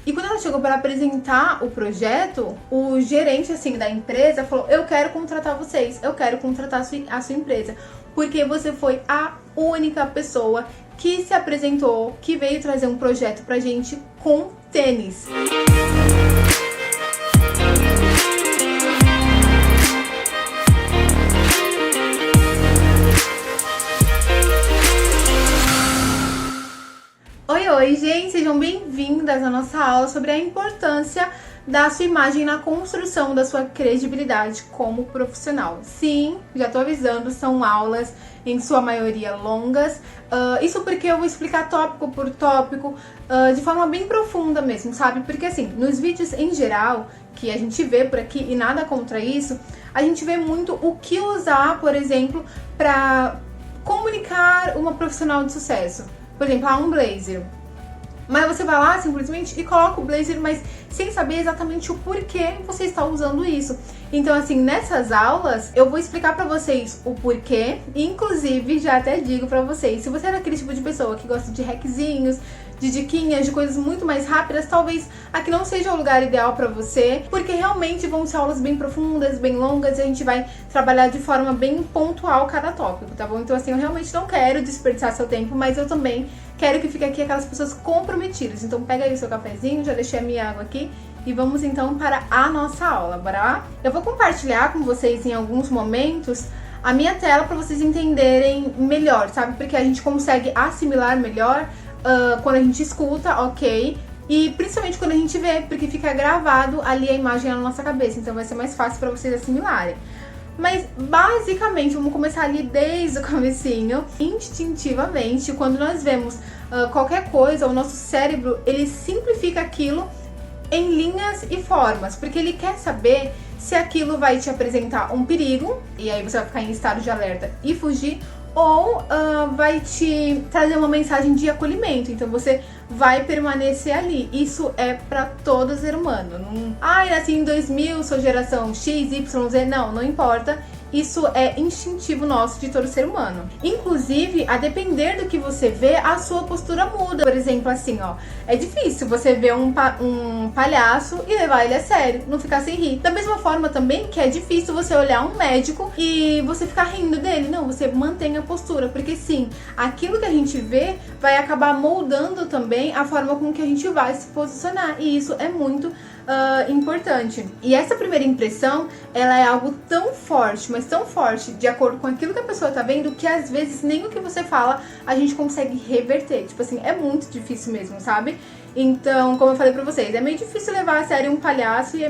E quando ela chegou para apresentar o projeto, o gerente assim da empresa falou: eu quero contratar vocês, eu quero contratar a sua empresa, porque você foi a única pessoa que se apresentou, que veio trazer um projeto pra gente com tênis. Oi, gente, sejam bem-vindas à nossa aula sobre a importância da sua imagem na construção da sua credibilidade como profissional. Sim, já tô avisando, são aulas em sua maioria longas, isso porque eu vou explicar tópico por tópico, de forma bem profunda mesmo, sabe? Porque assim, nos vídeos em geral, que a gente vê por aqui, e nada contra isso, a gente vê muito o que usar, por exemplo, para comunicar uma profissional de sucesso. Por exemplo, um blazer. Mas você vai lá simplesmente e coloca o blazer, mas sem saber exatamente o porquê você está usando isso. Então, assim, nessas aulas eu vou explicar pra vocês o porquê. Inclusive, já até digo pra vocês, se você é daquele tipo de pessoa que gosta de hackzinhos, de diquinhas, de coisas muito mais rápidas, talvez aqui não seja o lugar ideal pra você, porque realmente vão ser aulas bem profundas, bem longas, e a gente vai trabalhar de forma bem pontual cada tópico, tá bom? Então, assim, eu realmente não quero desperdiçar seu tempo, mas eu também quero que fique aqui aquelas pessoas comprometidas. Então pega aí o seu cafezinho, já deixei a minha água aqui e vamos então para a nossa aula, bora lá? Eu vou compartilhar com vocês em alguns momentos a minha tela para vocês entenderem melhor, sabe? Porque a gente consegue assimilar melhor quando a gente escuta, ok? E principalmente quando a gente vê, porque fica gravado ali a imagem na nossa cabeça, então vai ser mais fácil para vocês assimilarem. Mas basicamente, vamos começar ali desde o comecinho. Instintivamente, quando nós vemos qualquer coisa, o nosso cérebro, ele simplifica aquilo em linhas e formas, porque ele quer saber se aquilo vai te apresentar um perigo, e aí você vai ficar em estado de alerta e fugir, ou vai te trazer uma mensagem de acolhimento, então você vai permanecer ali. Isso é pra todo ser humano. Não... nasci em 2000, sou geração X, Y, Z. Não importa. Isso é instintivo nosso de todo ser humano. Inclusive, a depender do que você vê, a sua postura muda. Por exemplo, assim, ó, é difícil você ver um palhaço e levar ele a sério, não ficar sem rir. Da mesma forma também que é difícil você olhar um médico e você ficar rindo dele. Não, você mantém a postura, porque sim, aquilo que a gente vê vai acabar moldando também a forma com que a gente vai se posicionar. E isso é muito importante. E essa primeira impressão, ela é algo tão forte, mas tão forte, de acordo com aquilo que a pessoa tá vendo, que às vezes nem o que você fala a gente consegue reverter. Tipo assim, é muito difícil mesmo, sabe? Então, como eu falei pra vocês, é meio difícil levar a sério um palhaço e é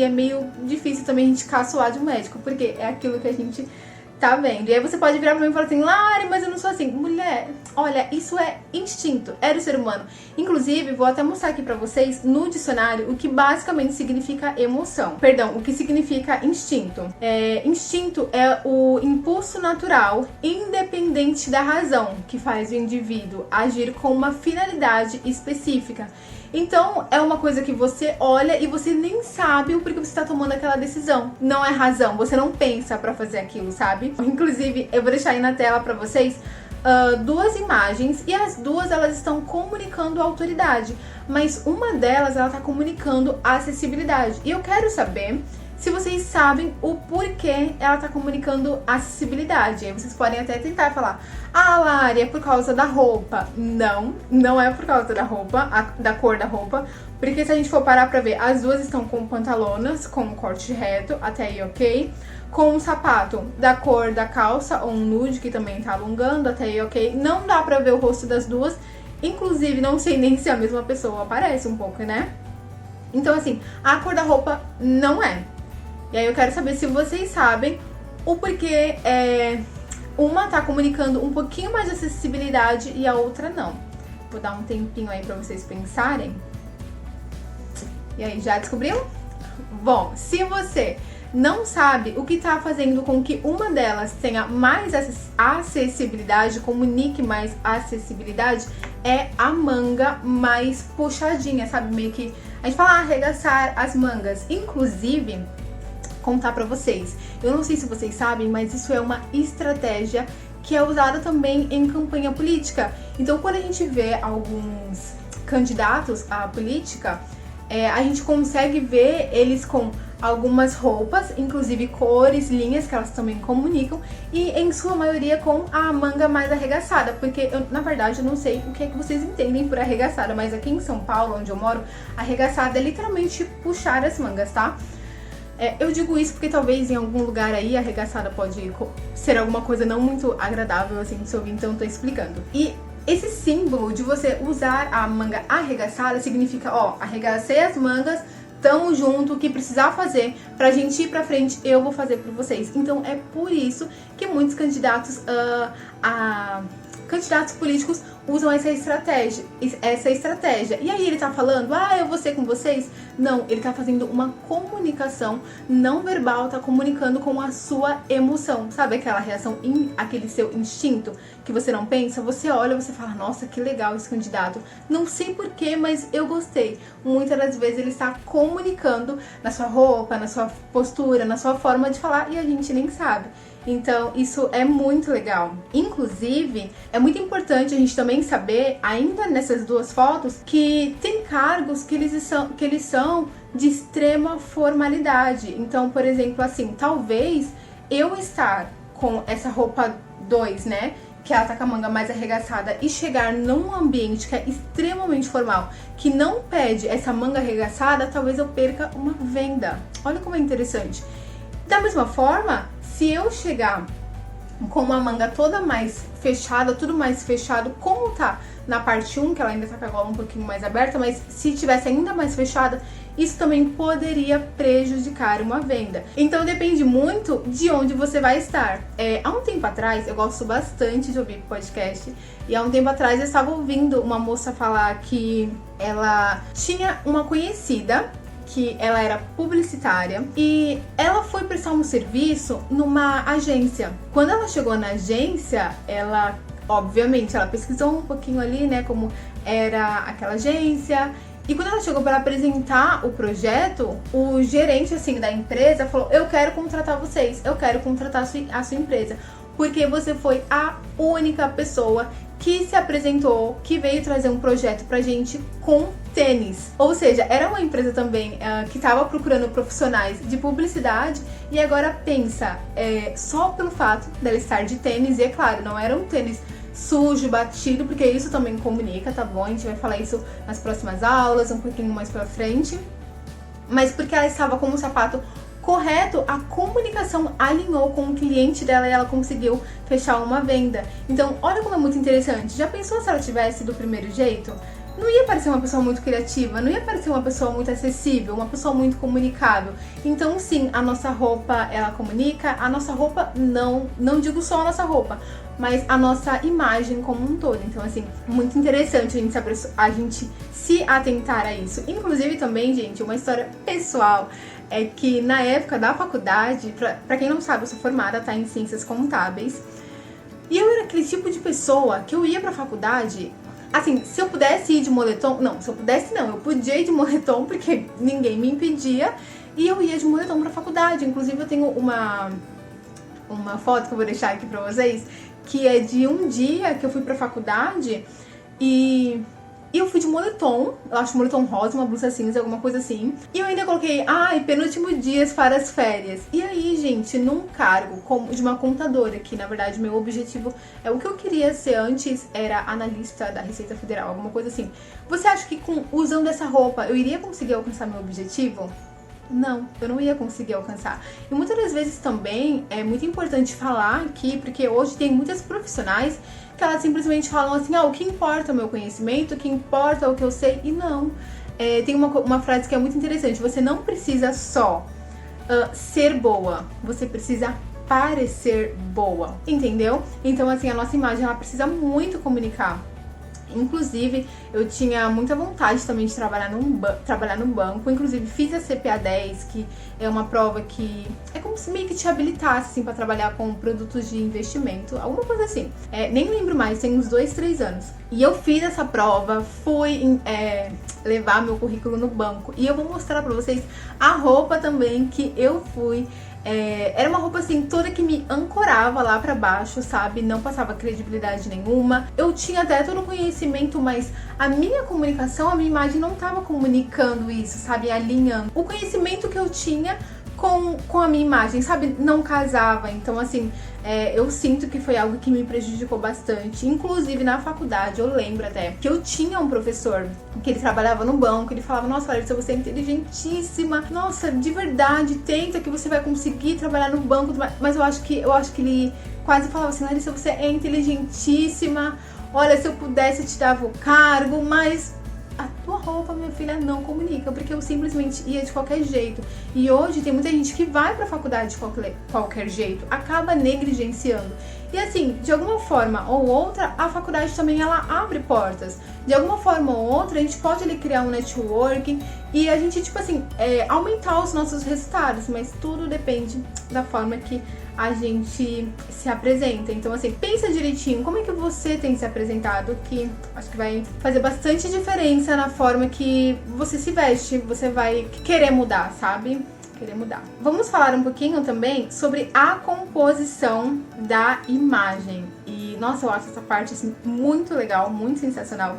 meio difícil também a gente caçoar de um médico, porque é aquilo que a gente tá vendo. E aí você pode virar pra mim e falar assim: Lari, mas eu não sou assim. Mulher, olha, isso é instinto, é do ser humano. Inclusive, vou até mostrar aqui pra vocês no dicionário o que basicamente significa emoção. Perdão, o que significa instinto. Instinto é o impulso natural, independente da razão, que faz o indivíduo agir com uma finalidade específica. Então, é uma coisa que você olha e você nem sabe o porquê você está tomando aquela decisão. Não é razão, você não pensa pra fazer aquilo, sabe? Inclusive, eu vou deixar aí na tela pra vocês duas imagens, e as duas elas estão comunicando autoridade, mas uma delas ela tá comunicando acessibilidade. E eu quero saber se vocês sabem o porquê ela tá comunicando acessibilidade. Aí vocês podem até tentar falar: Lari, é por causa da roupa. Não é por causa da roupa, da cor da roupa, porque se a gente for parar pra ver, as duas estão com pantalonas, com um corte reto, até aí ok, com um sapato da cor da calça, ou um nude, que também tá alongando, até aí ok. Não dá pra ver o rosto das duas, inclusive não sei nem se a mesma pessoa aparece um pouco, né? Então assim, a cor da roupa não é. E aí eu quero saber se vocês sabem o porquê uma tá comunicando um pouquinho mais de acessibilidade e a outra não. Vou dar um tempinho aí pra vocês pensarem. E aí, já descobriu? Bom, se você não sabe o que tá fazendo com que uma delas tenha mais acessibilidade, comunique mais acessibilidade, é a manga mais puxadinha, sabe? Meio que a gente fala arregaçar as mangas. Inclusive, contar pra vocês, eu não sei se vocês sabem, mas isso é uma estratégia que é usada também em campanha política. Então, quando a gente vê alguns candidatos à política, a gente consegue ver eles com algumas roupas, inclusive cores, linhas que elas também comunicam, e em sua maioria com a manga mais arregaçada, porque na verdade eu não sei o que é que vocês entendem por arregaçada, mas aqui em São Paulo, onde eu moro, arregaçada é literalmente puxar as mangas, tá? Eu digo isso porque talvez em algum lugar aí arregaçada pode ser alguma coisa não muito agradável assim de se ouvir, então eu tô explicando. E esse símbolo de você usar a manga arregaçada significa, arregacei as mangas, tamo junto, o que precisar fazer pra gente ir pra frente, eu vou fazer por vocês. Então é por isso que muitos candidatos candidatos políticos usam essa estratégia. E aí ele tá falando, eu vou ser com vocês? Não, ele tá fazendo uma comunicação não verbal, tá comunicando com a sua emoção. Sabe aquela reação, aquele seu instinto que você não pensa? Você olha, você fala, nossa, que legal esse candidato. Não sei porquê, mas eu gostei. Muitas das vezes ele está comunicando na sua roupa, na sua postura, na sua forma de falar e a gente nem sabe. Então, isso é muito legal. Inclusive, é muito importante a gente também saber, ainda nessas duas fotos, que tem cargos que eles são de extrema formalidade. Então, por exemplo, assim, talvez eu estar com essa roupa 2, né? Que ela tá com a manga mais arregaçada e chegar num ambiente que é extremamente formal, que não pede essa manga arregaçada, talvez eu perca uma venda. Olha como é interessante. Da mesma forma, se eu chegar com uma manga toda mais fechada, tudo mais fechado, como tá na parte 1, que ela ainda tá com a gola um pouquinho mais aberta, mas se tivesse ainda mais fechada, isso também poderia prejudicar uma venda. Então depende muito de onde você vai estar. Há um tempo atrás, eu gosto bastante de ouvir podcast, e há um tempo atrás eu estava ouvindo uma moça falar que ela tinha uma conhecida que ela era publicitária e ela foi prestar um serviço numa agência. Quando ela chegou na agência, ela, obviamente, ela pesquisou um pouquinho ali, né, como era aquela agência. E quando ela chegou para apresentar o projeto, o gerente, assim, da empresa falou, eu quero contratar vocês, eu quero contratar a sua empresa, porque você foi a única pessoa que se apresentou, que veio trazer um projeto pra gente com tênis. Ou seja, era uma empresa também que estava procurando profissionais de publicidade e agora pensa, só pelo fato dela estar de tênis, e é claro, não era um tênis sujo, batido, porque isso também comunica, tá bom? A gente vai falar isso nas próximas aulas, um pouquinho mais pra frente. Mas porque ela estava com um sapato correto, a comunicação alinhou com o cliente dela e ela conseguiu fechar uma venda. Então, olha como é muito interessante. Já pensou se ela tivesse do primeiro jeito? Não ia parecer uma pessoa muito criativa, não ia parecer uma pessoa muito acessível, uma pessoa muito comunicável. Então, sim, a nossa roupa, ela comunica. A nossa roupa, não digo só a nossa roupa, mas a nossa imagem como um todo. Então, assim, muito interessante a gente se atentar a isso. Inclusive, também, gente, uma história pessoal é que na época da faculdade, pra quem não sabe, eu sou formada, tá, em Ciências Contábeis, e eu era aquele tipo de pessoa que eu ia pra faculdade, assim, se eu pudesse ir de moletom, eu podia ir de moletom porque ninguém me impedia, e eu ia de moletom pra faculdade. Inclusive eu tenho uma foto que eu vou deixar aqui pra vocês, que é de um dia que eu fui pra faculdade e eu fui de moletom, eu acho moletom rosa, uma blusa cinza, alguma coisa assim. E eu ainda coloquei, penúltimo dias para as férias. E aí, gente, num cargo de uma contadora, que na verdade meu objetivo o que eu queria ser antes era analista da Receita Federal, alguma coisa assim. Você acha que usando essa roupa eu iria conseguir alcançar meu objetivo? Não, eu não ia conseguir alcançar. E muitas das vezes também é muito importante falar aqui, porque hoje tem muitas profissionais que elas simplesmente falam assim, o que importa é o meu conhecimento, o que importa é o que eu sei, e não. Tem uma frase que é muito interessante, você não precisa só ser boa, você precisa parecer boa, entendeu? Então, assim, a nossa imagem, ela precisa muito comunicar. Inclusive, eu tinha muita vontade também de trabalhar num banco. Inclusive, fiz a CPA 10, que é uma prova que é como se meio que te habilitasse, assim, pra trabalhar com produtos de investimento, alguma coisa assim. Nem lembro mais, tem uns 2, 3 anos. E eu fiz essa prova, fui levar meu currículo no banco. E eu vou mostrar pra vocês a roupa também que eu fui Era uma roupa assim, toda que me ancorava lá pra baixo, sabe? Não passava credibilidade nenhuma. Eu tinha até todo o conhecimento, mas a minha comunicação, a minha imagem não tava comunicando isso, sabe? Alinhando. O conhecimento que eu tinha com a minha imagem, sabe? Não casava. Então, assim, eu sinto que foi algo que me prejudicou bastante. Inclusive, na faculdade, eu lembro até que eu tinha um professor que ele trabalhava no banco, ele falava, nossa, Larissa, você é inteligentíssima, nossa, de verdade, tenta que você vai conseguir trabalhar no banco, mas eu acho que ele quase falava assim, Larissa, você é inteligentíssima, olha, se eu pudesse eu te dava o cargo, mas a tua roupa, minha filha, não comunica, porque eu simplesmente ia de qualquer jeito. E hoje tem muita gente que vai pra faculdade de qualquer jeito, acaba negligenciando. E assim, de alguma forma ou outra, a faculdade também ela abre portas. De alguma forma ou outra, a gente pode ali criar um networking e a gente, tipo assim, aumentar os nossos resultados, mas tudo depende da forma que a gente se apresenta. Então, assim, pensa direitinho como é que você tem se apresentado, que acho que vai fazer bastante diferença na forma que você se veste, você vai querer mudar, sabe? Querer mudar. Vamos falar um pouquinho também sobre a composição da imagem. E, nossa, eu acho essa parte, assim, muito legal, muito sensacional.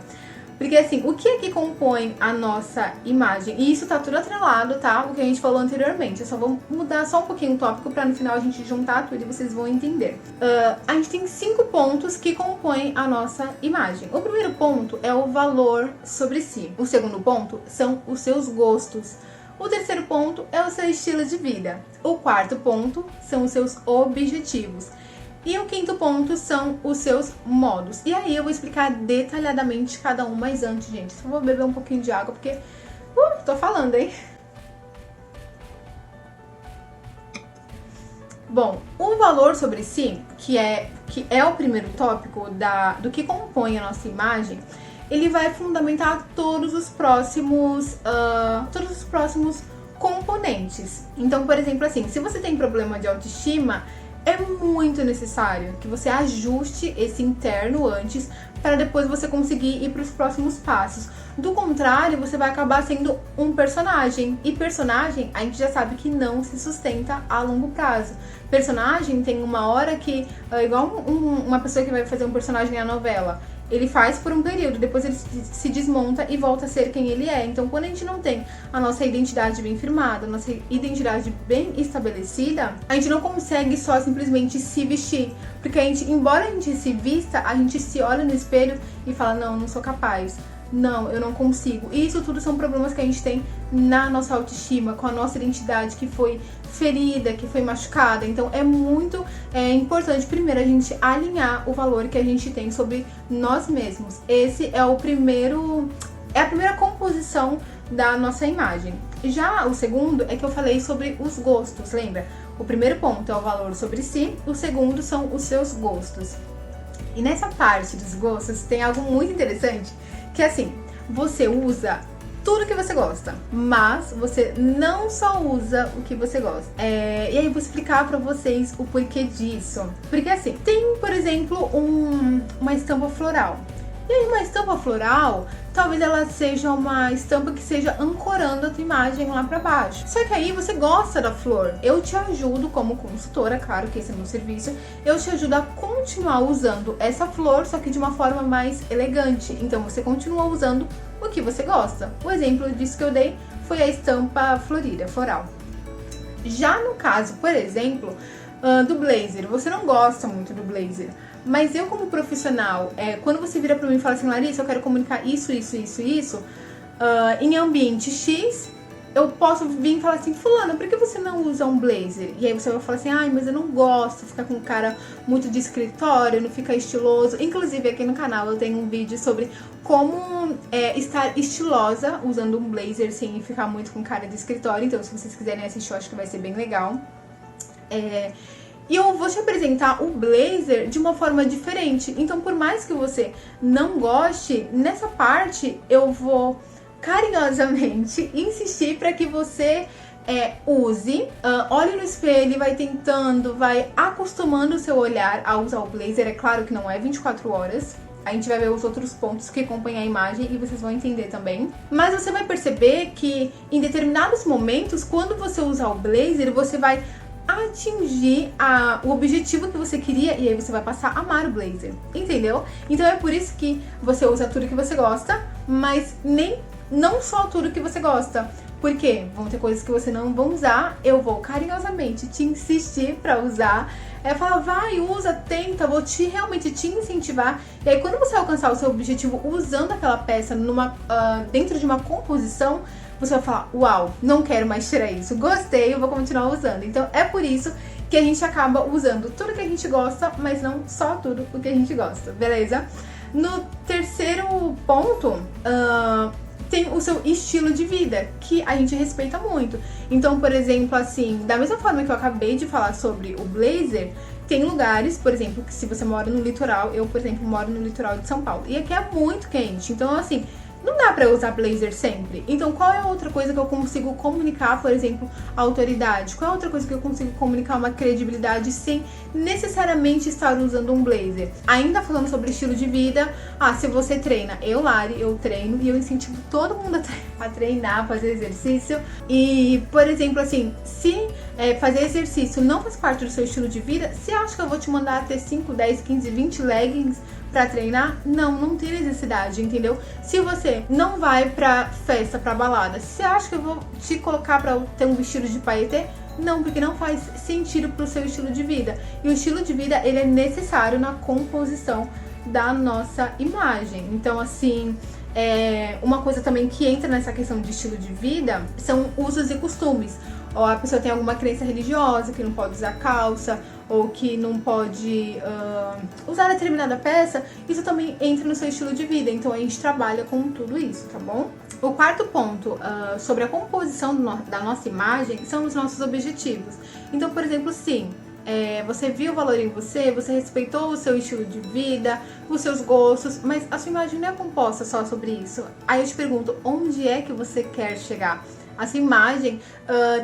Porque, assim, o que é que compõe a nossa imagem? E isso tá tudo atrelado, tá? O que a gente falou anteriormente. Eu só vou mudar só um pouquinho o tópico pra no final a gente juntar tudo e vocês vão entender. A gente tem 5 pontos que compõem a nossa imagem. O primeiro ponto é o valor sobre si. O segundo ponto são os seus gostos. O terceiro ponto é o seu estilo de vida. O quarto ponto são os seus objetivos. E o quinto ponto são os seus modos. E aí eu vou explicar detalhadamente cada um, mas antes, gente, só vou beber um pouquinho de água, porque tô falando, hein? Bom, o valor sobre si, que é o primeiro tópico do que compõe a nossa imagem, ele vai fundamentar todos os próximos componentes. Então, por exemplo, assim, se você tem problema de autoestima, é muito necessário que você ajuste esse interno antes para depois você conseguir ir para os próximos passos. Do contrário, você vai acabar sendo um personagem. E personagem, a gente já sabe que não se sustenta a longo prazo. Personagem tem uma hora que, igual uma pessoa que vai fazer um personagem na novela, ele faz por um período, depois ele se desmonta e volta a ser quem ele é. Então, quando a gente não tem a nossa identidade bem firmada, a nossa identidade bem estabelecida, a gente não consegue só simplesmente se vestir. Porque a gente, embora a gente se vista, a gente se olha no espelho e fala, não sou capaz. Não, eu não consigo. E isso tudo são problemas que a gente tem na nossa autoestima, com a nossa identidade que foi ferida, que foi machucada. Então é muito importante primeiro a gente alinhar o valor que a gente tem sobre nós mesmos. Esse é a primeira composição da nossa imagem. Já o segundo é que eu falei sobre os gostos, lembra? O primeiro ponto é o valor sobre si, o segundo são os seus gostos. E nessa parte dos gostos tem algo muito interessante, que é assim, você usa tudo que você gosta, mas você não só usa o que você gosta. E aí eu vou explicar pra vocês o porquê disso. Porque assim, tem, por exemplo, uma estampa floral. E aí uma estampa floral, talvez ela seja uma estampa que seja ancorando a tua imagem lá pra baixo. Só que aí você gosta da flor. Eu te ajudo como consultora, claro que esse é meu serviço, eu te ajudo a continuar usando essa flor, só que de uma forma mais elegante. Então você continua usando o que você gosta. O exemplo disso que eu dei foi a estampa florida, floral. Já no caso, por exemplo, do blazer, você não gosta muito do blazer, mas eu como profissional, quando você vira pra mim e fala assim, Larissa, eu quero comunicar isso, em ambiente X, eu posso vir e falar assim, fulano, por que você não usa um blazer? E aí você vai falar assim, ai, mas eu não gosto, fica com cara muito de escritório, não fica estiloso. Inclusive aqui no canal eu tenho um vídeo sobre como estar estilosa usando um blazer sem ficar muito com cara de escritório. Então se vocês quiserem assistir, eu acho que vai ser bem legal. E eu vou te apresentar o blazer de uma forma diferente. Então, por mais que você não goste, nessa parte eu vou carinhosamente insistir para que você use, olhe no espelho, vai acostumando o seu olhar a usar o blazer. É claro que não é 24 horas. A gente vai ver os outros pontos que compõem a imagem e vocês vão entender também. Mas você vai perceber que em determinados momentos, quando você usar o blazer, você vai atingir o objetivo que você queria, e aí você vai passar a amar o blazer, entendeu? Então é por isso que você usa tudo que você gosta, mas não só tudo que você gosta. Porque vão ter coisas que você não vai usar, eu vou carinhosamente te insistir pra usar. Falar, vai, usa, tenta, vou realmente te incentivar. E aí quando você alcançar o seu objetivo usando aquela peça dentro de uma composição, você vai falar, uau, não quero mais tirar isso, gostei, eu vou continuar usando. Então é por isso que a gente acaba usando tudo que a gente gosta, mas não só tudo o que a gente gosta, beleza? No terceiro ponto, tem o seu estilo de vida, que a gente respeita muito. Então, por exemplo, assim, da mesma forma que eu acabei de falar sobre o blazer, tem lugares, por exemplo, que se você mora no litoral, eu, por exemplo, moro no litoral de São Paulo, e aqui é muito quente, então, assim, não dá pra usar blazer sempre. Então, qual é a outra coisa que eu consigo comunicar, por exemplo, a autoridade? Qual é a outra coisa que eu consigo comunicar uma credibilidade sem necessariamente estar usando um blazer? Ainda falando sobre estilo de vida, se você treina, Lari, eu treino e eu incentivo todo mundo a treinar, fazer exercício. E, por exemplo, assim, se fazer exercício não faz parte do seu estilo de vida, você acha que eu vou te mandar ter 5, 10, 15, 20 leggings pra treinar? Não tem necessidade, entendeu? Se você não vai pra festa, pra balada, você acha que eu vou te colocar pra ter um vestido de paetê? Não, porque não faz sentido pro seu estilo de vida. E o estilo de vida, ele é necessário na composição da nossa imagem. Então, assim, uma coisa também que entra nessa questão de estilo de vida são usos e costumes. Ou a pessoa tem alguma crença religiosa, que não pode usar calça, ou que não pode usar determinada peça, isso também entra no seu estilo de vida. Então a gente trabalha com tudo isso, tá bom? O quarto ponto sobre a composição da nossa imagem são os nossos objetivos. Então, por exemplo, sim, você viu o valor em você respeitou o seu estilo de vida, os seus gostos, mas a sua imagem não é composta só sobre isso. Aí eu te pergunto, onde é que você quer chegar? A sua imagem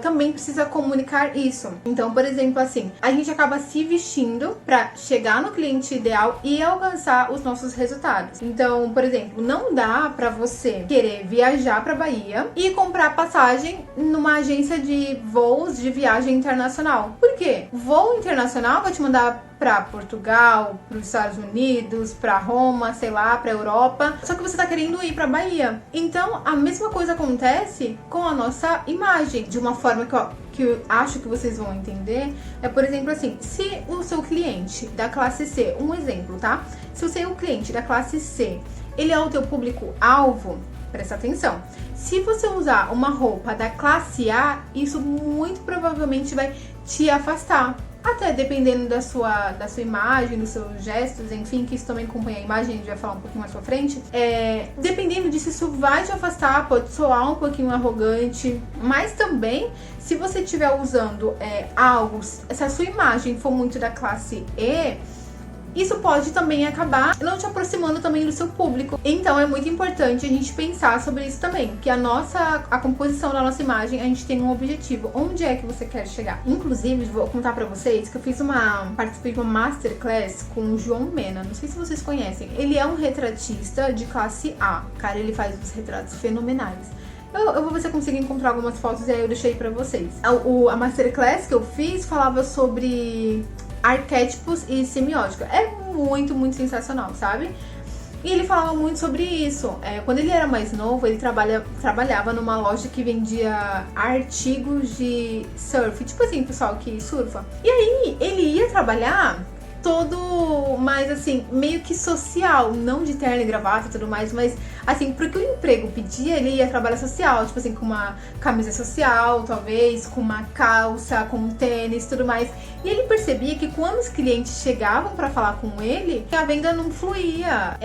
também precisa comunicar isso. Então, por exemplo, assim, a gente acaba se vestindo para chegar no cliente ideal e alcançar os nossos resultados. Então, por exemplo, não dá para você querer viajar para Bahia e comprar passagem numa agência de voos de viagem internacional. Por quê? Voo internacional vai te mandar para Portugal, para os Estados Unidos, para Roma, sei lá, para Europa. Só que você tá querendo ir para Bahia. Então, a mesma coisa acontece com a nossa imagem. De uma forma que eu acho que vocês vão entender, por exemplo, assim, se o seu cliente da classe C, um exemplo, tá? Se o seu cliente da classe C, ele é o teu público-alvo, presta atenção. Se você usar uma roupa da classe A, isso muito provavelmente vai te afastar. Até dependendo da sua imagem, dos seus gestos, enfim, que isso também acompanha a imagem, a gente vai falar um pouquinho mais pra frente. Dependendo disso, isso vai te afastar, pode soar um pouquinho arrogante, mas também, se você estiver usando algo, se a sua imagem for muito da classe E, isso pode também acabar não te aproximando também do seu público. Então é muito importante a gente pensar sobre isso também, que a composição da nossa imagem, a gente tem um objetivo. Onde é que você quer chegar? Inclusive, vou contar pra vocês que eu participei de uma masterclass com o João Mena, não sei se vocês conhecem. Ele é um retratista de classe A. Cara, ele faz uns retratos fenomenais. Eu vou ver se eu consigo encontrar algumas fotos e aí eu deixei pra vocês. A masterclass que eu fiz falava sobre arquétipos e semiótica. É muito, muito sensacional, sabe? E ele falava muito sobre isso. Quando ele era mais novo, ele trabalhava numa loja que vendia artigos de surf. Tipo assim, pessoal que surfa. E aí, ele ia trabalhar todo mais assim, meio que social, não de terno e gravata e tudo mais, mas assim, porque o emprego pedia, ele ia trabalhar social, tipo assim, com uma camisa social, talvez, com uma calça, com um tênis, tudo mais. E ele percebia que quando os clientes chegavam pra falar com ele, a venda não fluía,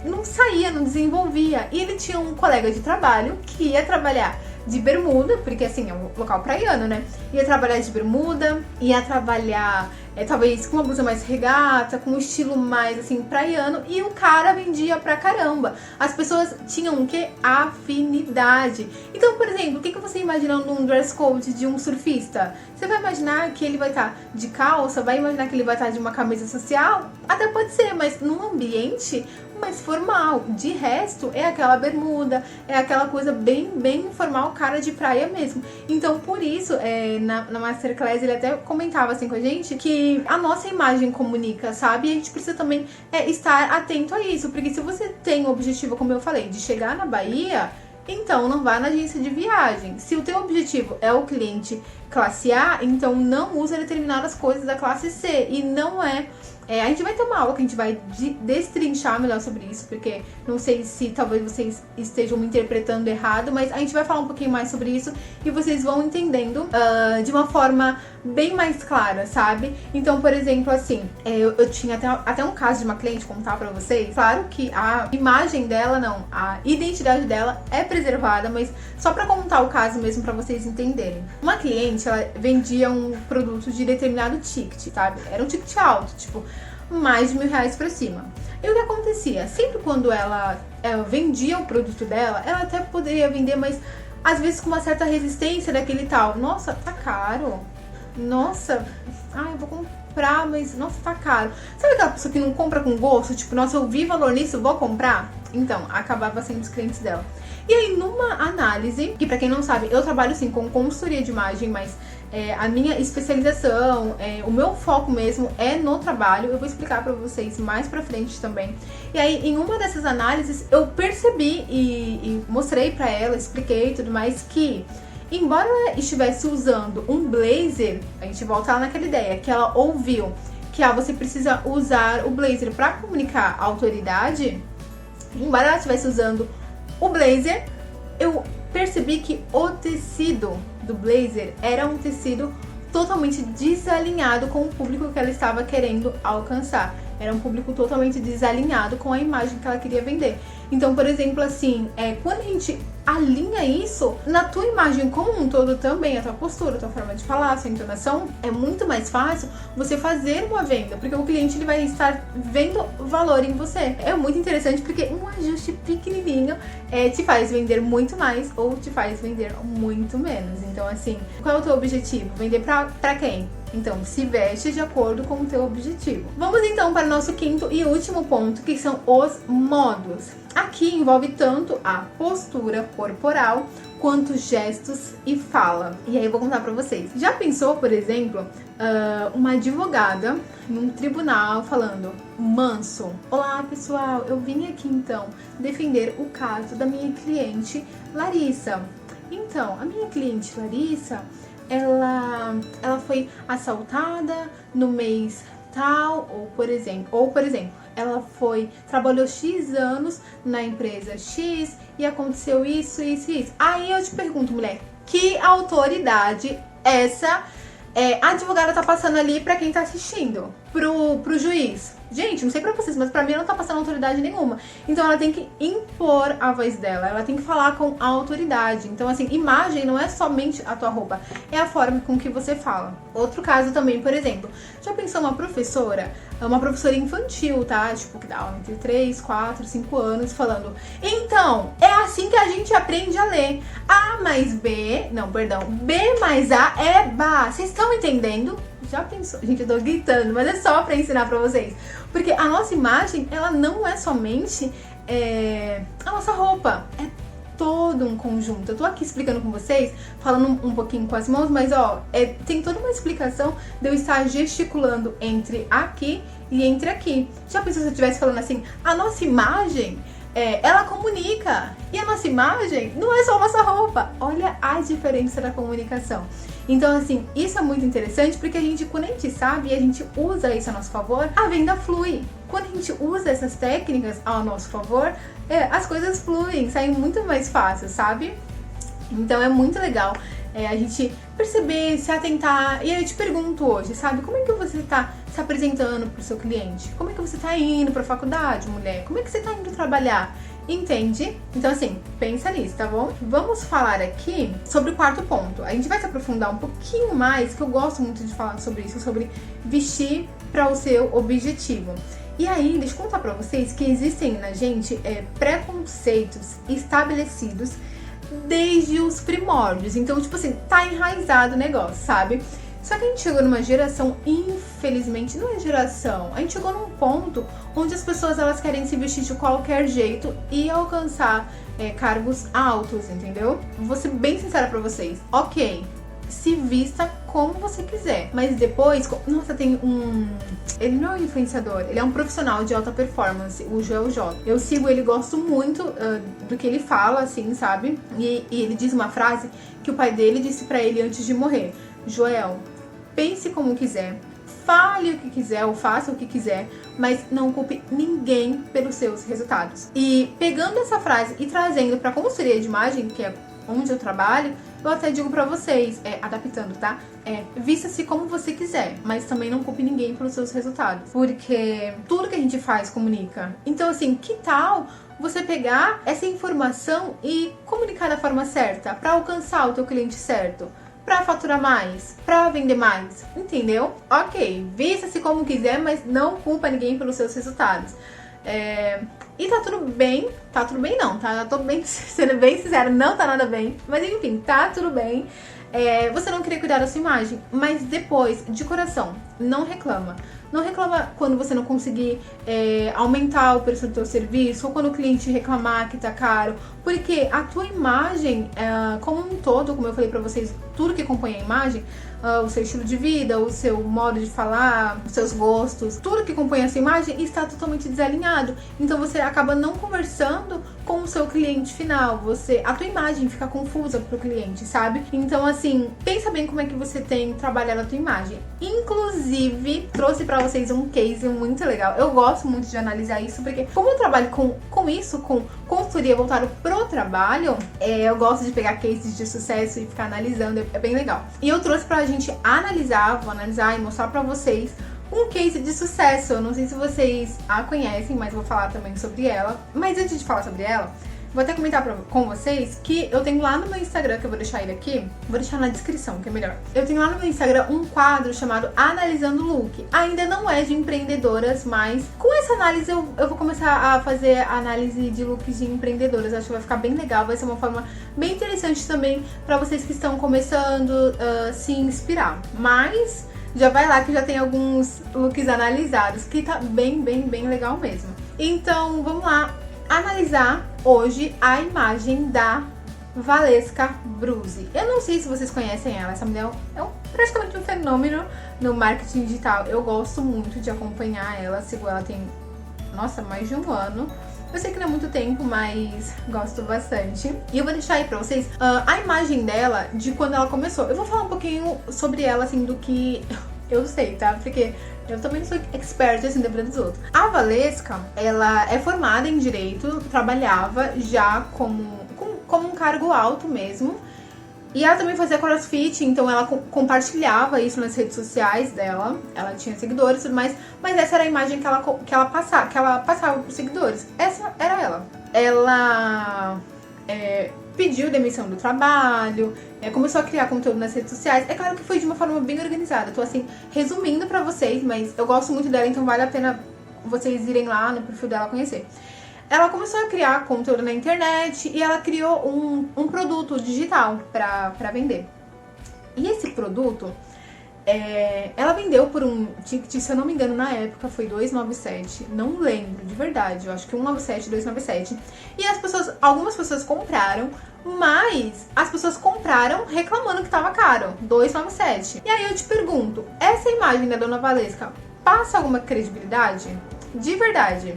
não saía, não desenvolvia. E ele tinha um colega de trabalho que ia trabalhar de bermuda, porque assim, é um local praiano, né? Ia trabalhar de bermuda, ia trabalhar talvez com uma blusa mais regata, com um estilo mais assim praiano, e o cara vendia pra caramba. As pessoas tinham o que? Afinidade. Então, por exemplo, o que você imagina num dress code de um surfista? Você vai imaginar que ele vai estar de calça, vai imaginar que ele vai estar de uma camisa social? Até pode ser, mas num ambiente mais formal. De resto, é aquela bermuda, é aquela coisa bem informal, cara de praia mesmo. Então, por isso, na Masterclass, ele até comentava assim com a gente que a nossa imagem comunica, sabe? E a gente precisa também estar atento a isso, porque se você tem o objetivo, como eu falei, de chegar na Bahia, então não vá na agência de viagem. Se o teu objetivo é o cliente classe A, então não usa determinadas coisas da classe C. E não a gente vai ter uma aula que a gente vai destrinchar melhor sobre isso, porque não sei se talvez vocês estejam me interpretando errado, mas a gente vai falar um pouquinho mais sobre isso e vocês vão entendendo de uma forma bem mais clara, sabe? Então, por exemplo, assim, eu tinha até um caso de uma cliente contar pra vocês. Claro que a imagem dela, não, a identidade dela é preservada, mas só pra contar o caso mesmo pra vocês entenderem. Uma cliente, ela vendia um produto de determinado ticket, sabe? Era um ticket alto, tipo, mais de R$1.000 pra cima. E o que acontecia? Sempre quando ela vendia o produto dela, ela até poderia vender, mas às vezes com uma certa resistência daquele tal. Nossa, tá caro. Nossa, eu vou comprar, mas nossa, tá caro. Sabe aquela pessoa que não compra com gosto? Tipo, nossa, eu vi valor nisso, vou comprar? Então, acabava sendo os clientes dela. E aí, numa análise, que pra quem não sabe, eu trabalho sim com consultoria de imagem, mas a minha especialização, o meu foco mesmo é no trabalho. Eu vou explicar pra vocês mais pra frente também. E aí, em uma dessas análises, eu percebi e mostrei pra ela, expliquei e tudo mais, que embora ela estivesse usando um blazer, a gente volta lá naquela ideia, que ela ouviu que você precisa usar o blazer pra comunicar a autoridade. Embora ela estivesse usando o blazer, eu percebi que o tecido do blazer era um tecido totalmente desalinhado com o público que ela estava querendo alcançar. Era um público totalmente desalinhado com a imagem que ela queria vender. Então, por exemplo, assim, quando a gente alinha isso na tua imagem como um todo também, a tua postura, a tua forma de falar, a sua entonação, é muito mais fácil você fazer uma venda, porque o cliente ele vai estar vendo valor em você. É muito interessante porque um ajuste pequenininho te faz vender muito mais ou te faz vender muito menos. Então, assim, qual é o teu objetivo? Vender pra quem? Então, se veste de acordo com o teu objetivo. Vamos então para o nosso quinto e último ponto, que são os modos. Aqui envolve tanto a postura corporal quanto gestos e fala. E aí eu vou contar pra vocês. Já pensou, por exemplo, uma advogada num tribunal falando manso? Olá, pessoal, eu vim aqui então defender o caso da minha cliente Larissa. Então, a minha cliente Larissa, ela foi assaltada no mês tal, ou por exemplo, ela trabalhou X anos na empresa X e aconteceu isso, isso e isso. Aí eu te pergunto, mulher, que autoridade essa a advogada tá passando ali pra quem tá assistindo? Pro juiz? Gente, não sei pra vocês, mas pra mim não tá passando autoridade nenhuma. Então ela tem que impor a voz dela, ela tem que falar com a autoridade. Então, assim, imagem não é somente a tua roupa, é a forma com que você fala. Outro caso também, por exemplo, já pensou uma professora infantil, tá? Tipo, que dá aula entre 3, 4, 5 anos, falando: então, é assim que a gente aprende a ler. B mais A é Bá. Vocês estão entendendo? Já pensou? Gente, eu tô gritando, mas é só pra ensinar pra vocês. Porque a nossa imagem, ela não é somente a nossa roupa. É todo um conjunto. Eu tô aqui explicando com vocês, falando um pouquinho com as mãos, mas tem toda uma explicação de eu estar gesticulando entre aqui e entre aqui. Já pensou se eu estivesse falando assim, a nossa imagem, ela comunica. E a nossa imagem não é só a nossa roupa. Olha a diferença da comunicação. Então, assim, isso é muito interessante porque quando a gente sabe e a gente usa isso a nosso favor, a venda flui. Quando a gente usa essas técnicas ao nosso favor, as coisas fluem, saem muito mais fácil, sabe? Então é muito legal a gente perceber, se atentar. E aí eu te pergunto hoje, sabe? Como é que você tá se apresentando pro seu cliente? Como é que você tá indo pra faculdade, mulher? Como é que você tá indo trabalhar? Entende? Então assim, pensa nisso, tá bom? Vamos falar aqui sobre o quarto ponto. A gente vai se aprofundar um pouquinho mais, que eu gosto muito de falar sobre isso, sobre vestir para o seu objetivo. E aí, deixa eu contar pra vocês que existem na gente preconceitos estabelecidos desde os primórdios. Então, tipo assim, tá enraizado o negócio, sabe? Só que a gente chegou numa geração, infelizmente, não é geração, a gente chegou num ponto onde as pessoas elas querem se vestir de qualquer jeito e alcançar cargos altos, entendeu? Vou ser bem sincera pra vocês. Ok, se vista como você quiser, mas depois, nossa, tem ele não é um influenciador, ele é um profissional de alta performance, o Joel J. Eu sigo ele, gosto muito do que ele fala, assim, sabe? E ele diz uma frase que o pai dele disse pra ele antes de morrer: Joel, pense como quiser, fale o que quiser ou faça o que quiser, mas não culpe ninguém pelos seus resultados. E pegando essa frase e trazendo pra consultoria de imagem, que é onde eu trabalho, eu até digo pra vocês, adaptando, tá? Vista-se como você quiser, mas também não culpe ninguém pelos seus resultados, porque tudo que a gente faz comunica. Então assim, que tal você pegar essa informação e comunicar da forma certa, pra alcançar o teu cliente certo, pra faturar mais, pra vender mais, entendeu? Ok, vista-se como quiser, mas não culpa ninguém pelos seus resultados. E tá tudo bem não, tá? Eu tô sendo bem sincera, não tá nada bem, mas enfim, tá tudo bem. Você não queria cuidar da sua imagem, mas depois, de coração, não reclama. Não reclama quando você não conseguir aumentar o preço do seu serviço, ou quando o cliente reclamar que tá caro, porque a tua imagem, como um todo, como eu falei pra vocês, tudo que compõe a imagem, o seu estilo de vida, o seu modo de falar, os seus gostos, tudo que compõe essa imagem está totalmente desalinhado. Então você acaba não conversando com o seu cliente final, a tua imagem fica confusa pro cliente, sabe? Então assim, pensa bem como é que você tem trabalhado a tua imagem. Inclusive, trouxe pra vocês um case muito legal. Eu gosto muito de analisar isso, porque como eu trabalho com isso, com consultoria voltada pro trabalho, eu gosto de pegar cases de sucesso e ficar analisando, é bem legal. E eu trouxe pra gente analisar, vou analisar e mostrar pra vocês um case de sucesso. Eu não sei se vocês a conhecem, mas vou falar também sobre ela. Mas antes de falar sobre ela, vou até comentar com vocês que eu tenho lá no meu Instagram, que eu vou deixar ele aqui, vou deixar na descrição, que é melhor. Eu tenho lá no meu Instagram um quadro chamado Analisando Look. Ainda não é de empreendedoras, mas com essa análise eu vou começar a fazer análise de looks de empreendedoras. Acho que vai ficar bem legal, vai ser uma forma bem interessante também para vocês que estão começando a se inspirar. Mas já vai lá que já tem alguns looks analisados, que tá bem legal mesmo. Então, vamos lá analisar hoje a imagem da Valesca Bruzzi. Eu não sei se vocês conhecem ela, essa mulher é praticamente um fenômeno no marketing digital. Eu gosto muito de acompanhar ela, sigo ela tem, nossa, mais de um ano. Eu sei que não é muito tempo, mas gosto bastante. E eu vou deixar aí pra vocês a imagem dela de quando ela começou. Eu vou falar um pouquinho sobre ela, assim, do que eu sei, tá? Porque eu também não sou expert, assim, da vida dos outros. A Valesca, ela é formada em Direito, trabalhava já como um cargo alto mesmo. E ela também fazia crossfit, então ela compartilhava isso nas redes sociais dela. Ela tinha seguidores e tudo mais, mas essa era a imagem que ela passava pros seguidores. Essa era ela. Ela pediu demissão do trabalho, começou a criar conteúdo nas redes sociais. É claro que foi de uma forma bem organizada. Tô assim, resumindo pra vocês, mas eu gosto muito dela, então vale a pena vocês irem lá no perfil dela conhecer. Ela começou a criar conteúdo na internet e ela criou um produto digital pra vender. E esse produto, ela vendeu por um ticket, se eu não me engano, na época foi R$297. Não lembro, de verdade. Eu acho que 197, 297. E algumas pessoas compraram, mas as pessoas compraram reclamando que tava caro, 297. E aí eu te pergunto, essa imagem da Dona Valesca passa alguma credibilidade? De verdade,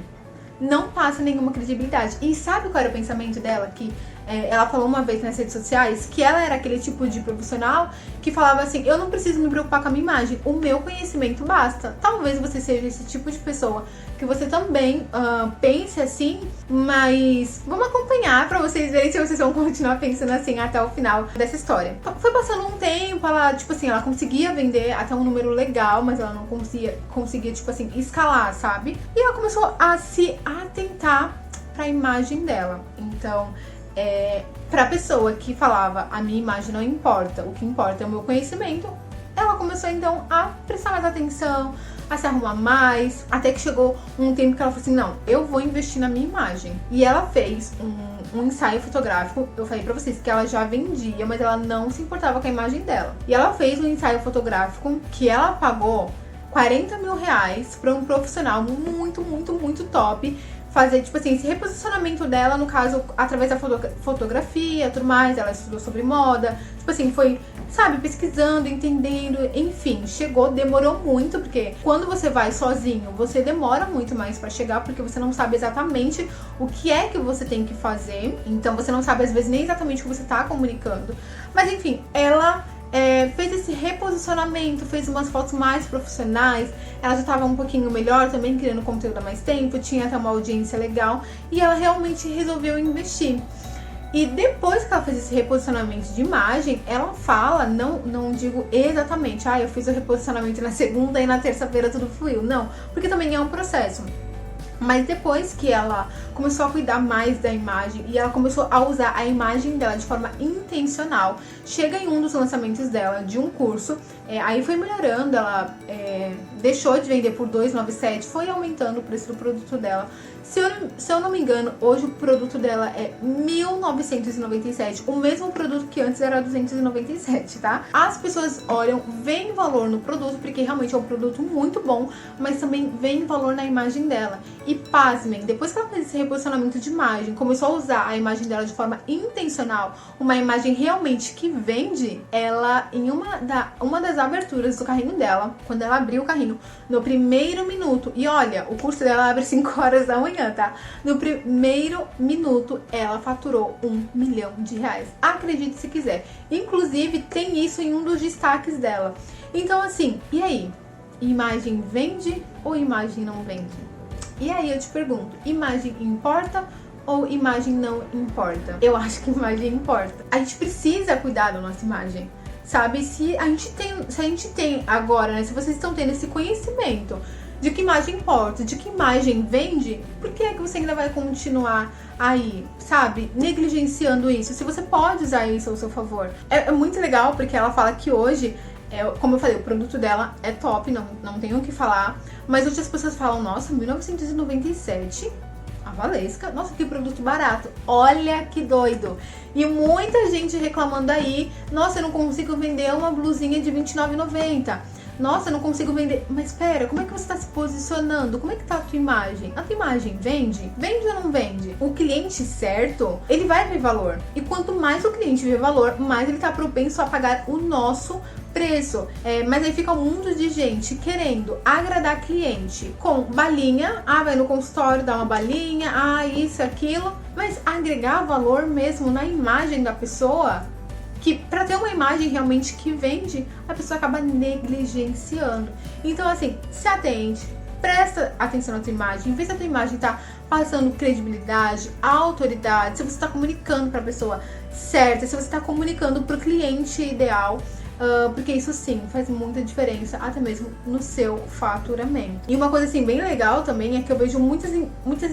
não passa nenhuma credibilidade. E sabe qual era o pensamento dela? Que ela falou uma vez nas redes sociais que ela era aquele tipo de profissional que falava assim: eu não preciso me preocupar com a minha imagem, o meu conhecimento basta. Talvez você seja esse tipo de pessoa, que você também pense assim, mas vamos acompanhar pra vocês verem se vocês vão continuar pensando assim até o final dessa história. Foi passando um tempo, ela, tipo assim, ela conseguia vender até um número legal, mas ela não conseguia tipo assim, escalar, sabe? E ela começou a se atentar para a imagem dela. Então, para a pessoa que falava a minha imagem não importa, o que importa é o meu conhecimento, ela começou então a prestar mais atenção, a se arrumar mais, até que chegou um tempo que ela falou assim, não, eu vou investir na minha imagem. E ela fez um ensaio fotográfico, eu falei pra vocês que ela já vendia, mas ela não se importava com a imagem dela. E ela fez um ensaio fotográfico que ela pagou 40 mil reais pra um profissional muito, muito, muito top fazer, tipo assim, esse reposicionamento dela, no caso, através da fotografia e tudo mais. Ela estudou sobre moda, tipo assim, foi, sabe, pesquisando, entendendo, enfim, chegou, demorou muito, porque quando você vai sozinho, você demora muito mais pra chegar, porque você não sabe exatamente o que é que você tem que fazer, então você não sabe, às vezes, nem exatamente o que você tá comunicando. Mas, enfim, ela fez esse reposicionamento, fez umas fotos mais profissionais, ela já estava um pouquinho melhor também, criando conteúdo há mais tempo, tinha até uma audiência legal, e ela realmente resolveu investir. E depois que ela fez esse reposicionamento de imagem, ela fala, não digo exatamente, eu fiz o reposicionamento na segunda e na terça-feira tudo fluiu, não, porque também é um processo. Mas depois que ela começou a cuidar mais da imagem e ela começou a usar a imagem dela de forma intencional, chega em um dos lançamentos dela de um curso, aí foi melhorando, ela deixou de vender por 297, foi aumentando o preço do produto dela. Se eu não me engano, hoje o produto dela é 1.997, o mesmo produto que antes era 297, tá? As pessoas olham, veem valor no produto, porque realmente é um produto muito bom, mas também veem valor na imagem dela. E pasmem, depois que ela fez esse reposicionamento de imagem, começou a usar a imagem dela de forma intencional, uma imagem realmente que vende, ela, em uma das aberturas do carrinho dela, quando ela abriu o carrinho, no primeiro minuto, e olha, o curso dela abre 5 horas da manhã, tá? No primeiro minuto, ela faturou R$1 milhão. Acredite se quiser. Inclusive, tem isso em um dos destaques dela. Então, assim, e aí? Imagem vende ou imagem não vende? E aí eu te pergunto, imagem importa ou imagem não importa? Eu acho que imagem importa. A gente precisa cuidar da nossa imagem, sabe? Se a gente tem agora, né? Se vocês estão tendo esse conhecimento de que imagem importa, de que imagem vende, por que é que você ainda vai continuar aí, sabe? Negligenciando isso, se você pode usar isso ao seu favor. É muito legal, porque ela fala que hoje, como eu falei, o produto dela é top, não tenho o que falar, mas outras pessoas falam, nossa, 1997, a Valesca, nossa, que produto barato, olha que doido. E muita gente reclamando aí, nossa, eu não consigo vender uma blusinha de R$29,90. Nossa, eu não consigo vender. Mas espera, como é que você está se posicionando? Como é que tá a tua imagem? A tua imagem vende? Vende ou não vende? O cliente certo, ele vai ver valor. E quanto mais o cliente vê valor, mais ele tá propenso a pagar o nosso preço. Mas aí fica um mundo de gente querendo agradar cliente com balinha. Vai no consultório dar uma balinha. Isso, aquilo. Mas agregar valor mesmo na imagem da pessoa, que para ter uma imagem realmente que vende, a pessoa acaba negligenciando. Então, assim, se atente, presta atenção na tua imagem, vê se a tua imagem tá passando credibilidade, autoridade, se você está comunicando para a pessoa certa, se você está comunicando para o cliente ideal, porque isso sim faz muita diferença, até mesmo no seu faturamento. E uma coisa assim bem legal também é que eu vejo muitas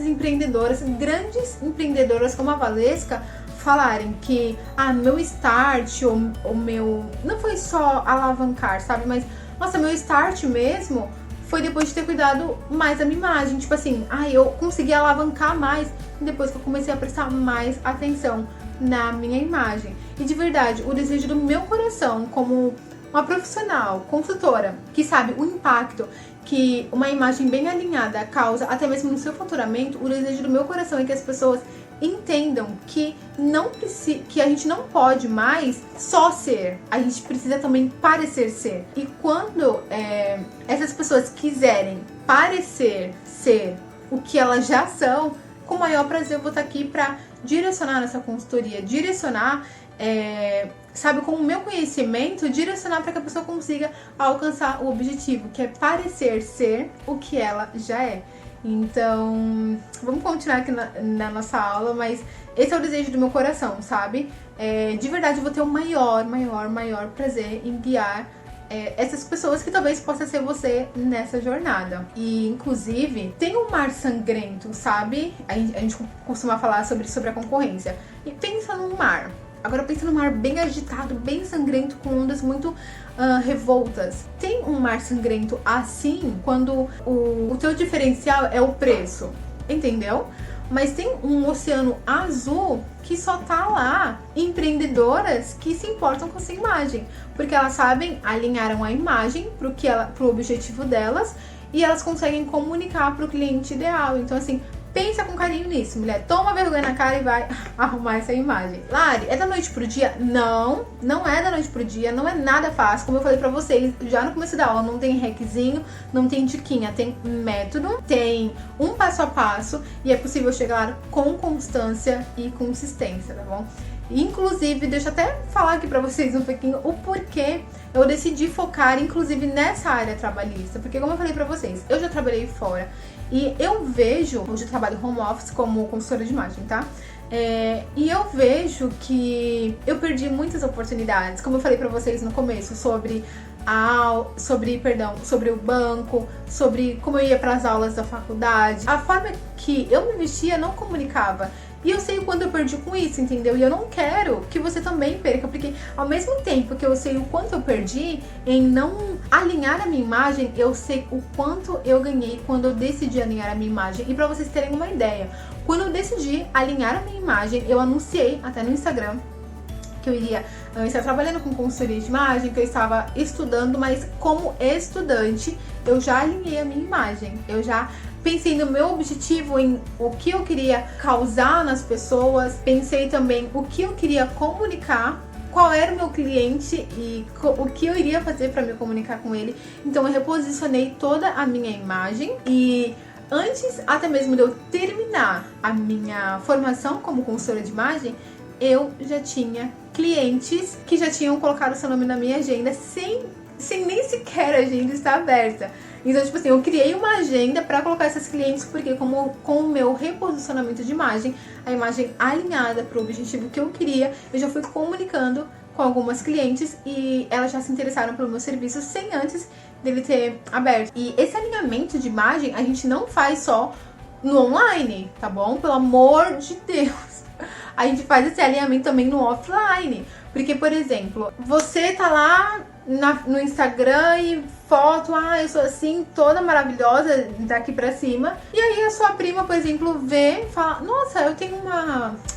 empreendedoras, grandes empreendedoras como a Valesca, falarem que meu start, o meu, não foi só alavancar, sabe, mas nossa, meu start mesmo foi depois de ter cuidado mais da minha imagem, tipo assim, eu consegui alavancar mais depois que eu comecei a prestar mais atenção na minha imagem. E de verdade, o desejo do meu coração, como uma profissional, consultora, que sabe o impacto que uma imagem bem alinhada causa, até mesmo no seu faturamento, o desejo do meu coração é que as pessoas entendam que que a gente não pode mais só ser, a gente precisa também parecer ser. E quando essas pessoas quiserem parecer ser o que elas já são, com o maior prazer eu vou estar aqui para direcionar nessa consultoria, direcionar, sabe, com o meu conhecimento, direcionar para que a pessoa consiga alcançar o objetivo, que é parecer ser o que ela já é. Então, vamos continuar aqui na nossa aula, mas esse é o desejo do meu coração, sabe? De verdade, eu vou ter o maior prazer em guiar essas pessoas que talvez possa ser você nessa jornada. E, inclusive, tem um mar sangrento, sabe? A gente costuma falar sobre a concorrência. E pensa num mar. Agora pensa num mar bem agitado, bem sangrento, com ondas muito revoltas. Tem um mar sangrento assim quando o teu diferencial é o preço, entendeu? Mas tem um oceano azul que só tá lá empreendedoras que se importam com essa imagem, porque elas sabem, alinharam a imagem pro objetivo delas e elas conseguem comunicar pro cliente ideal. Então, assim, pensa com carinho nisso, mulher. Toma vergonha na cara e vai arrumar essa imagem. Lari, é da noite pro dia? Não, não é da noite pro dia. Não é nada fácil. Como eu falei pra vocês já no começo da aula, não tem hackzinho, não tem diquinha. Tem método, tem um passo a passo e é possível chegar com constância e consistência, tá bom? Inclusive, deixa eu até falar aqui pra vocês um pouquinho o porquê eu decidi focar, inclusive, nessa área trabalhista. Porque, como eu falei pra vocês, eu já trabalhei fora. E eu vejo, hoje eu trabalho home office como consultora de imagem, tá? E eu vejo que eu perdi muitas oportunidades, como eu falei pra vocês no começo, sobre o banco, sobre como eu ia para as aulas da faculdade. A forma que eu me vestia não comunicava. E eu sei o quanto eu perdi com isso, entendeu? E eu não quero que você também perca, porque ao mesmo tempo que eu sei o quanto eu perdi em não alinhar a minha imagem, eu sei o quanto eu ganhei quando eu decidi alinhar a minha imagem. E pra vocês terem uma ideia, quando eu decidi alinhar a minha imagem, eu anunciei até no Instagram que eu iria estar trabalhando com consultoria de imagem, que eu estava estudando, mas como estudante, eu já alinhei a minha imagem, eu já pensei no meu objetivo, em o que eu queria causar nas pessoas, pensei também o que eu queria comunicar, qual era o meu cliente e o que eu iria fazer para me comunicar com ele. Então eu reposicionei toda a minha imagem e antes até mesmo de eu terminar a minha formação como consultora de imagem, eu já tinha clientes que já tinham colocado seu nome na minha agenda sem nem sequer a agenda estar aberta. Então, tipo assim, eu criei uma agenda para colocar esses clientes, porque com o meu reposicionamento de imagem, a imagem alinhada para o objetivo que eu queria, eu já fui comunicando com algumas clientes e elas já se interessaram pelo meu serviço sem antes dele ter aberto. E esse alinhamento de imagem a gente não faz só no online, tá bom? Pelo amor de Deus. A gente faz esse alinhamento também no offline. Porque, por exemplo, você tá lá no Instagram e foto, eu sou assim, toda maravilhosa daqui pra cima. E aí a sua prima, por exemplo, vê e fala, nossa, eu tenho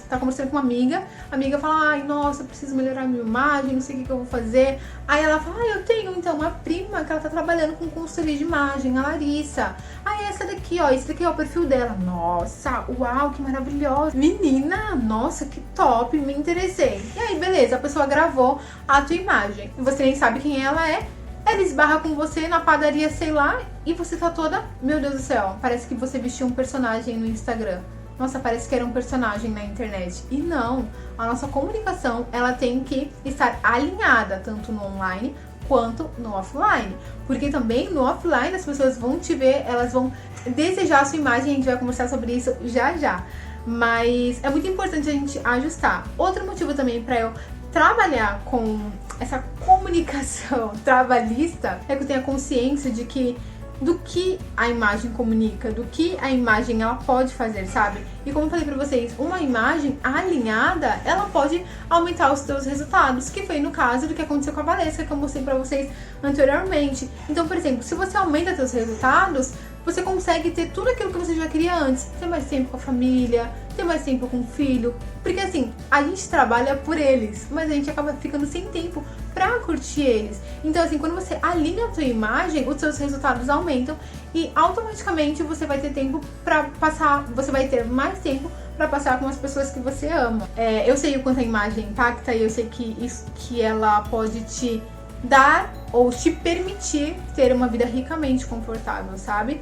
tá conversando com uma amiga, a amiga fala, ai, nossa, eu preciso melhorar a minha imagem, não sei o que eu vou fazer. Aí ela fala, eu tenho então uma prima que ela tá trabalhando com consultoria de imagem, a Larissa. Aí essa daqui, ó, esse daqui é o perfil dela. Nossa, uau, que maravilhosa. Menina, nossa, que top, me interessei. E aí, beleza, a pessoa gravou a tua imagem e você nem sabe quem ela é. Ela esbarra com você na padaria, sei lá, e você tá toda, meu Deus do céu, parece que você vestiu um personagem no Instagram. Nossa, parece que era um personagem na internet. E não, a nossa comunicação, ela tem que estar alinhada, tanto no online quanto no offline. Porque também no offline as pessoas vão te ver, elas vão desejar a sua imagem, a gente vai conversar sobre isso já já. Mas é muito importante a gente ajustar. Outro motivo também para eu trabalhar com essa comunicação trabalhista é que eu tenho a consciência de que do que a imagem comunica, do que a imagem ela pode fazer, sabe? E como eu falei pra vocês, uma imagem alinhada, ela pode aumentar os seus resultados, que foi no caso do que aconteceu com a Valesca, que eu mostrei pra vocês anteriormente. Então, por exemplo, se você aumenta seus resultados, você consegue ter tudo aquilo que você já queria antes. Ter mais tempo com a família, ter mais tempo com o filho. Porque assim, a gente trabalha por eles, mas a gente acaba ficando sem tempo pra curtir eles. Então assim, quando você alinha a tua imagem, os seus resultados aumentam e automaticamente você vai ter tempo pra passar, você vai ter mais tempo pra passar com as pessoas que você ama. Eu sei o quanto a imagem impacta e eu sei que ela pode te dar ou te permitir ter uma vida ricamente confortável, sabe?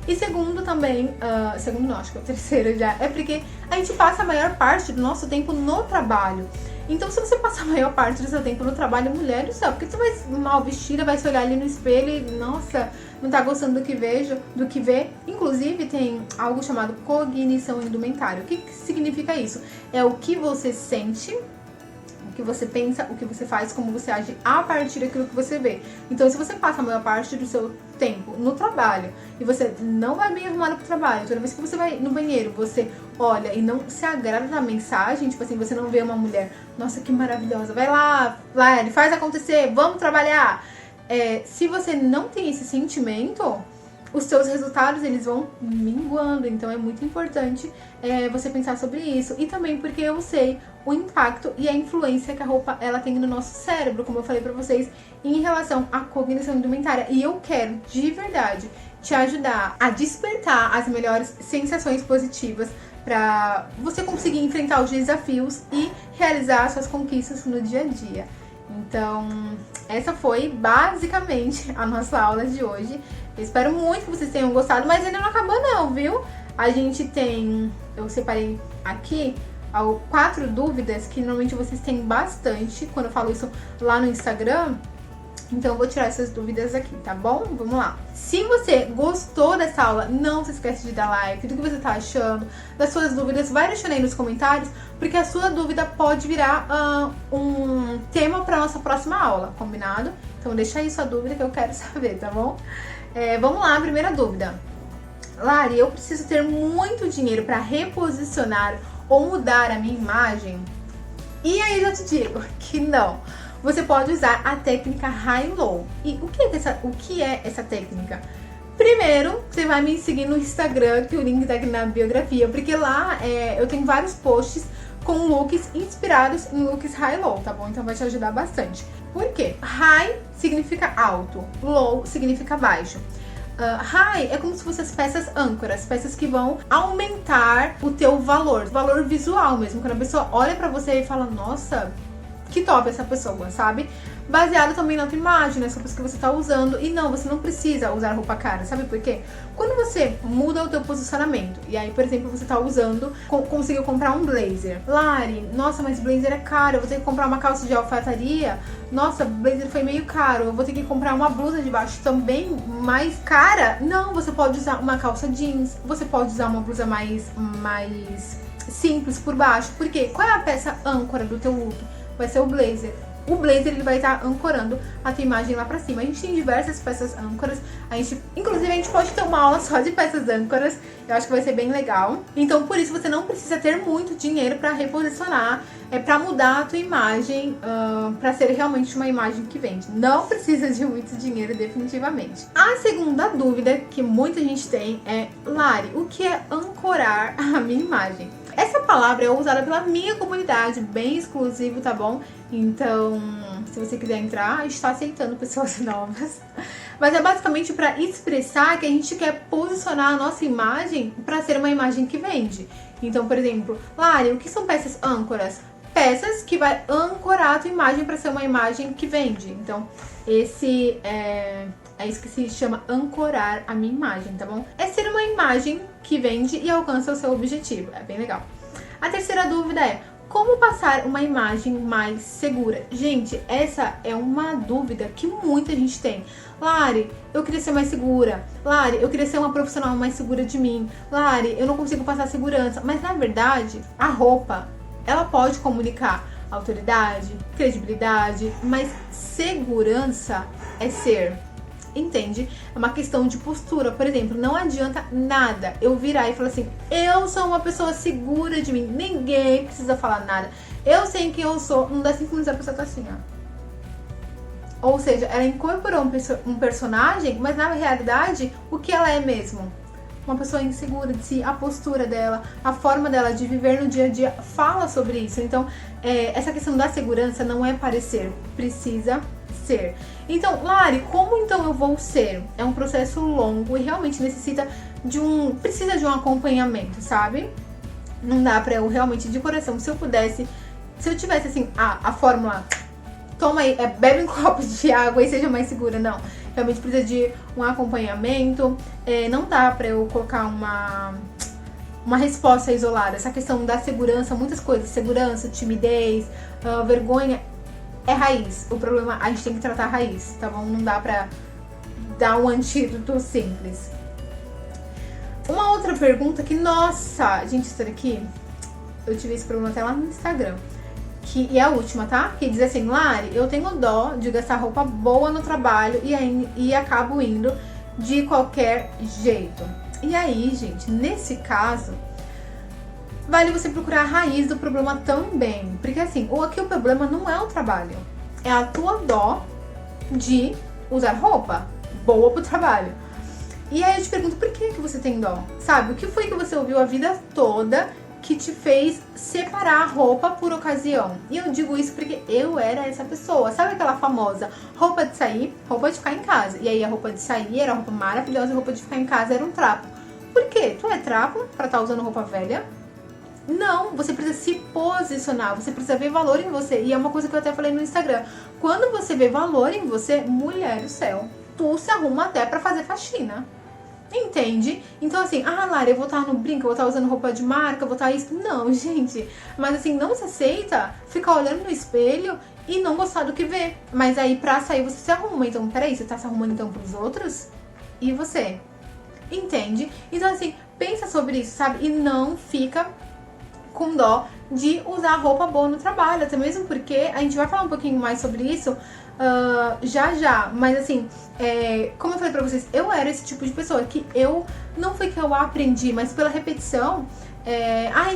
E segundo também, segundo não, acho que é o terceiro já, é porque a gente passa a maior parte do nosso tempo no trabalho. Então se você passa a maior parte do seu tempo no trabalho, mulher do céu, porque você vai mal vestida, vai se olhar ali no espelho e, nossa, não tá gostando do que vê. Inclusive tem algo chamado cognição indumentária. O que significa isso? É o que você sente O que você pensa, o que você faz, como você age a partir daquilo que você vê. Então, se você passa a maior parte do seu tempo no trabalho e você não vai bem arrumado pro trabalho, toda vez que você vai no banheiro, você olha e não se agrada da mensagem, tipo assim, você não vê uma mulher, nossa, que maravilhosa, vai lá, Lari, faz acontecer, vamos trabalhar. Se você não tem esse sentimento, os seus resultados, eles vão minguando. Então é muito importante você pensar sobre isso. E também porque eu sei o impacto e a influência que a roupa ela tem no nosso cérebro, como eu falei pra vocês, em relação à cognição indumentária. E eu quero, de verdade, te ajudar a despertar as melhores sensações positivas pra você conseguir enfrentar os desafios e realizar suas conquistas no dia a dia. Então, essa foi basicamente a nossa aula de hoje. Eu espero muito que vocês tenham gostado, mas ainda não acabou não, viu? A gente tem, eu separei aqui 4 dúvidas que normalmente vocês têm bastante quando eu falo isso lá no Instagram. Então eu vou tirar essas dúvidas aqui, tá bom? Vamos lá. Se você gostou dessa aula, não se esquece de dar like, do que você tá achando, das suas dúvidas, vai deixando aí nos comentários, porque a sua dúvida pode virar um tema para nossa próxima aula, combinado? Então deixa aí sua dúvida que eu quero saber, tá bom? Vamos lá, primeira dúvida. Lari, eu preciso ter muito dinheiro para reposicionar ou mudar a minha imagem? E aí eu já te digo que não. Você pode usar a técnica High-Low. E o que é essa técnica? Primeiro, você vai me seguir no Instagram, que o link tá aqui na biografia, porque lá eu tenho vários posts com looks inspirados em looks High-Low, tá bom? Então vai te ajudar bastante. Por quê? High significa alto, low significa baixo. High é como se fossem as peças âncoras, peças que vão aumentar o teu valor visual mesmo. Quando a pessoa olha pra você e fala, nossa, que top essa pessoa, sabe? Baseado também na tua imagem, nas roupas que você tá usando. E não, você não precisa usar roupa cara, sabe por quê? Quando você muda o teu posicionamento, e aí, por exemplo, você tá usando, conseguiu comprar um blazer. Lari, nossa, mas blazer é caro, eu vou ter que comprar uma calça de alfaiataria. Nossa, blazer foi meio caro, eu vou ter que comprar uma blusa de baixo também mais cara. Não, você pode usar uma calça jeans, você pode usar uma blusa mais simples por baixo. Por quê? Qual é a peça âncora do teu look? Vai ser o blazer. O blazer ele vai estar ancorando a tua imagem lá pra cima. A gente tem diversas peças âncoras. Inclusive, a gente pode ter uma aula só de peças âncoras. Eu acho que vai ser bem legal. Então, por isso, você não precisa ter muito dinheiro pra reposicionar. Pra mudar a tua imagem, pra ser realmente uma imagem que vende. Não precisa de muito dinheiro, definitivamente. A segunda dúvida que muita gente tem é, Lari, o que é ancorar a minha imagem? Essa palavra é usada pela minha comunidade, bem exclusivo, tá bom? Então, se você quiser entrar, a gente está aceitando pessoas novas. Mas é basicamente para expressar que a gente quer posicionar a nossa imagem para ser uma imagem que vende. Então, por exemplo, Lari, o que são peças âncoras? Peças que vai ancorar a tua imagem para ser uma imagem que vende. Então, esse é isso que se chama ancorar a minha imagem, tá bom? É ser uma imagem que vende e alcança o seu objetivo. É bem legal. A terceira dúvida é, como passar uma imagem mais segura? Gente, essa é uma dúvida que muita gente tem. Lari, eu queria ser mais segura. Lari, eu queria ser uma profissional mais segura de mim. Lari, eu não consigo passar segurança. Mas, na verdade, a roupa, ela pode comunicar autoridade, credibilidade, mas segurança é ser. Entende? É uma questão de postura. Por exemplo, não adianta nada eu virar e falar assim, eu sou uma pessoa segura de mim, ninguém precisa falar nada, eu sei quem eu sou, não dá 5 minutos a pessoa tá assim, ó. Ou seja, ela incorporou um personagem, mas na realidade, o que ela é mesmo? Uma pessoa insegura de si, a postura dela, a forma dela de viver no dia a dia fala sobre isso. Então, essa questão da segurança não é parecer, precisa ser. Então, Lari, como então eu vou ser? É um processo longo e realmente precisa de um acompanhamento, sabe? Não dá pra eu realmente, de coração, se eu tivesse assim, a fórmula, toma aí, bebe um copo de água e seja mais segura, não. Realmente precisa de um acompanhamento, não dá pra eu colocar uma resposta isolada. Essa questão da segurança, muitas coisas, segurança, timidez, vergonha, é raiz. O problema, a gente tem que tratar a raiz, tá bom? Não dá pra dar um antídoto simples. Uma outra pergunta que, nossa, gente, isso daqui, eu tive esse problema até lá no Instagram, e a última, tá? Que diz assim: Lari, eu tenho dó de gastar roupa boa no trabalho e acabo indo de qualquer jeito. E aí, gente, nesse caso, vale você procurar a raiz do problema também. Porque assim, aqui o problema não é o trabalho, é a tua dó de usar roupa boa pro trabalho. E aí eu te pergunto, por que você tem dó? Sabe, o que foi que você ouviu a vida toda que te fez separar a roupa por ocasião? E eu digo isso porque eu era essa pessoa. Sabe aquela famosa roupa de sair, roupa de ficar em casa? E aí a roupa de sair era roupa maravilhosa e a roupa de ficar em casa era um trapo. Por quê? Tu é trapo pra estar usando roupa velha? Não, você precisa se posicionar, você precisa ver valor em você. E é uma coisa que eu até falei no Instagram. Quando você vê valor em você, mulher do céu, tu se arruma até pra fazer faxina. Entende? Então assim, Lara, eu vou estar no brinco, eu vou estar usando roupa de marca, eu vou estar isso. Não, gente. Mas assim, não se aceita ficar olhando no espelho e não gostar do que vê. Mas aí pra sair você se arruma. Então, peraí, você tá se arrumando então pros outros? E você? Entende? Então assim, pensa sobre isso, sabe? E não fica com dó de usar roupa boa no trabalho. Até mesmo porque a gente vai falar um pouquinho mais sobre isso já. Mas assim, como eu falei pra vocês, eu era esse tipo de pessoa que não foi que eu aprendi, mas pela repetição.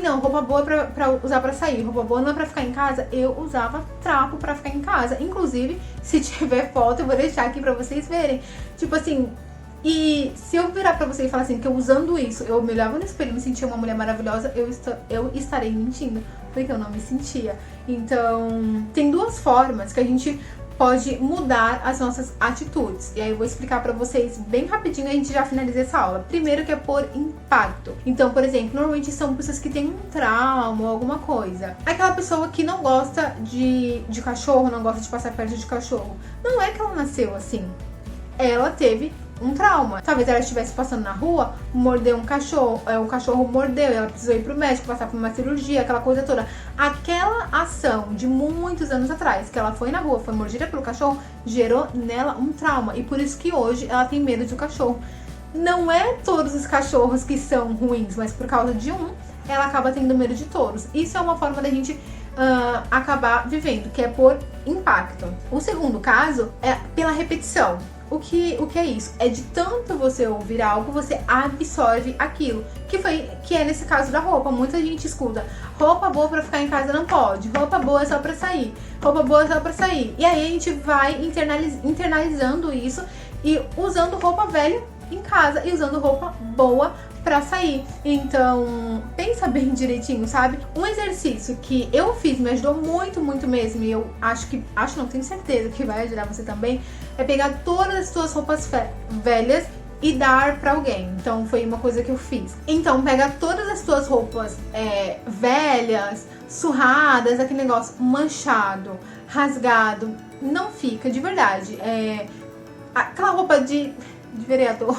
Não, roupa boa é pra usar pra sair, roupa boa não é pra ficar em casa. Eu usava trapo pra ficar em casa. Inclusive, se tiver foto, eu vou deixar aqui pra vocês verem. Tipo assim, e se eu virar pra você e falar assim, que eu usando isso, eu me olhava no espelho e me sentia uma mulher maravilhosa, eu estarei mentindo, porque eu não me sentia. Então, tem duas formas que a gente pode mudar as nossas atitudes. E aí eu vou explicar pra vocês bem rapidinho, a gente já finaliza essa aula. Primeiro que é por impacto. Então, por exemplo, normalmente são pessoas que têm um trauma ou alguma coisa. Aquela pessoa que não gosta de cachorro, não gosta de passar perto de cachorro. Não é que ela nasceu assim. Ela teve um trauma. Talvez ela estivesse passando na rua, mordeu um cachorro, o cachorro mordeu, ela precisou ir pro médico, passar por uma cirurgia, aquela coisa toda. Aquela ação de muitos anos atrás, que ela foi na rua, foi mordida pelo cachorro, gerou nela um trauma. E por isso que hoje ela tem medo de um cachorro. Não é todos os cachorros que são ruins, mas por causa de ela acaba tendo medo de todos. Isso é uma forma da gente acabar vivendo, que é por impacto. O segundo caso é pela repetição. O que é isso? É de tanto você ouvir algo, você absorve aquilo. Que é nesse caso da roupa. Muita gente escuta: roupa boa pra ficar em casa não pode, roupa boa é só pra sair, roupa boa é só pra sair. E aí a gente vai internalizando isso e usando roupa velha em casa e usando roupa boa pra sair. Então, pensa bem direitinho, sabe? Um exercício que eu fiz, me ajudou muito, muito mesmo, e eu tenho certeza que vai ajudar você também, é pegar todas as suas roupas velhas e dar pra alguém. Então, foi uma coisa que eu fiz. Então, pega todas as suas roupas velhas, surradas, aquele negócio manchado, rasgado. Não fica, de verdade. Aquela roupa de vereador.